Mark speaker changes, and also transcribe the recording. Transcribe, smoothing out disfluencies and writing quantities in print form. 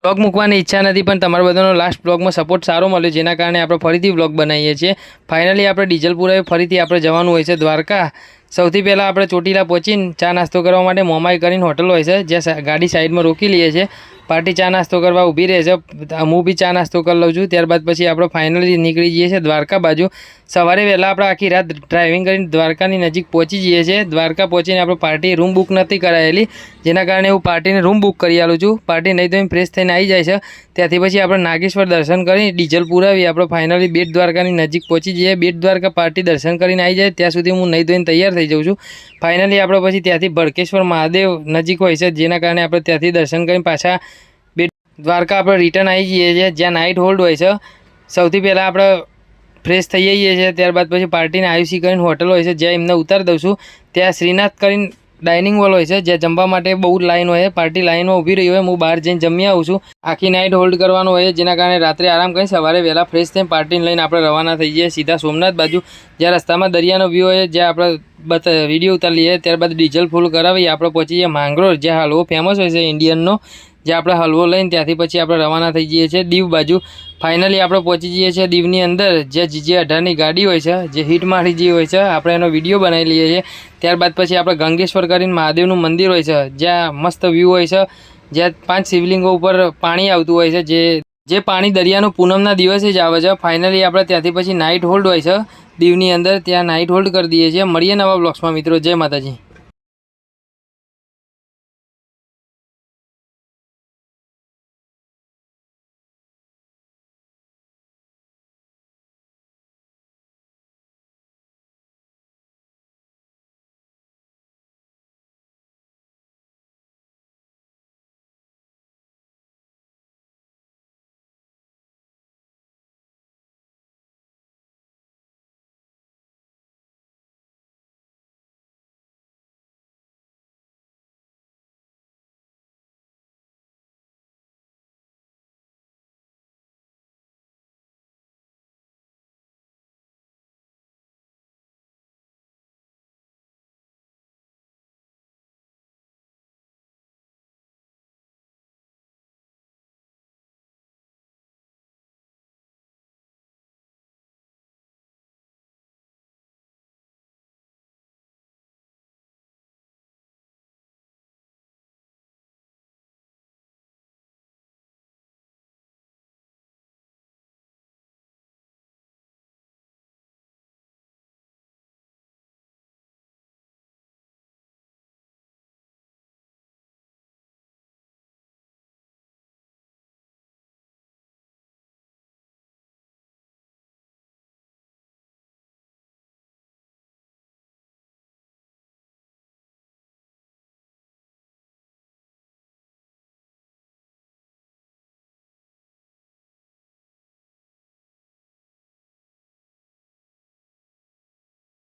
Speaker 1: Blog મૂકવાની ઈચ્છા નથી, પણ તમારા બધાનો લાસ્ટ બ્લોગમાં સપોર્ટ સારો મળ્યો, જેના કારણે આપણે ફરીથી બ્લોગ બનાવીએ છીએ. ફાઇનલી આપણે ડીઝલ પુરાવે ફરીથી આપણે જવાનું હોય છે દ્વારકા. સૌથી પહેલાં આપણે ચોટીલા પહોંચીને ચા નાસ્તો કરવા માટે મોમાઈ કરીને હોટલ હોય છે, જ્યાં ગાડી સાઈડમાં રોકી લઈએ છીએ. પાર્ટી ચા નાસ્તો કરવા ઊભી રહે છે, હું બી ચા નાસ્તો કરી લઉં છું. ત્યારબાદ પછી આપણે ફાઇનલી નીકળી જઈએ છીએ દ્વારકા બાજુ. સવારે વહેલા આપણે આખી રાત ડ્રાઇવિંગ કરીને દ્વારકાની નજીક પહોંચી જઈએ છીએ. દ્વારકા પહોંચીને આપણે પાર્ટી રૂમ બુક નથી કરાયેલી, જેના કારણે હું પાર્ટીને રૂમ બુક કરી આલું છું. પાર્ટી નહીં તો ફ્રેશ થઈને આવી જાય છે. ત્યાંથી પછી આપણે નાગેશ્વર દર્શન કરી ડીઝલ પુરાવી આપણે ફાઇનલી બેટ દ્વારકાની નજીક પહોંચી જઈએ. બેટ દ્વારકા પાર્ટી દર્શન કરીને આવી જાય ત્યાં સુધી હું નહીં ધોઈને તૈયાર થઈ જાઉં છું. ફાઇનલી આપણે પછી ત્યાંથી ભડકેશ્વર મહાદેવ નજીક હોય છે, જેના કારણે આપણે ત્યાંથી દર્શન કરીને પાછા બેટ દ્વારકા આપણે રિટર્ન આવી જઈએ છીએ, જ્યાં નાઇટ હોલ્ડ હોય છે. સૌથી પહેલાં આપણે ફ્રેશ થઈ જઈએ છીએ, ત્યારબાદ પછી પાર્ટીને આયુસી કરીને હોટલ હોય છે, જ્યાં એમને ઉતારી દઉં છું. ત્યાં શ્રીનાથ કરીને ડાઇનિંગ હોલ હોય છે, જ્યાં જમવા માટે બહુ લાઈન હોય. પાર્ટી લાઈનમાં ઊભી રહી હોય, હું બહાર જઈને જમી આવું છું. આખી નાઇટ હોલ્ડ કરવાનું હોય, જેના કારણે રાત્રે આરામ કરી સવારે વહેલા ફ્રેશ થઈને પાર્ટીને લઈને આપણે રવાના થઈ જઈએ સીધા સોમનાથ બાજુ, જ્યાં રસ્તામાં દરિયાનો વ્યૂ હોય, જ્યાં આપણે વિડીયો ઉતારી લઈએ. ત્યારબાદ ડીઝલ ફૂલ કરાવી આપણે પહોંચી જઈએ માંગરોળ, જ્યાં હલવો ફેમસ હોય છે ઇન્ડિયનનો, જ્યાં આપણે હલવો લઈને ત્યાંથી પછી આપણે રવાના થઈ જઈએ છીએ દીવ બાજુ. ફાઇનલી આપણે પહોંચી જઈએ છીએ દીવની અંદર, જ્યાં GJ18ની ગાડી હોય છે, જે હિટ મારી જે હોય છે, આપણે એનો વિડીયો બનાવી લઈએ છીએ. ત્યારબાદ પછી આપણે ગંગેશ્વર કરીને મહાદેવનું મંદિર હોય છે, જ્યાં મસ્ત વ્યૂ હોય છે, જ્યાં 5 શિવલિંગો ઉપર પાણી આવતું હોય છે, જે પાણી દરિયાનું પૂનમના દિવસે જ આવે છે. ફાઇનલી આપણે ત્યાંથી પછી નાઇટ હોલ્ડ હોય છે દીવની અંદર, ત્યાં નાઇટ હોલ્ડ કરી દઈએ છીએ. મળીએ નવા બ્લોગ્સમાં મિત્રો. જય માતાજી.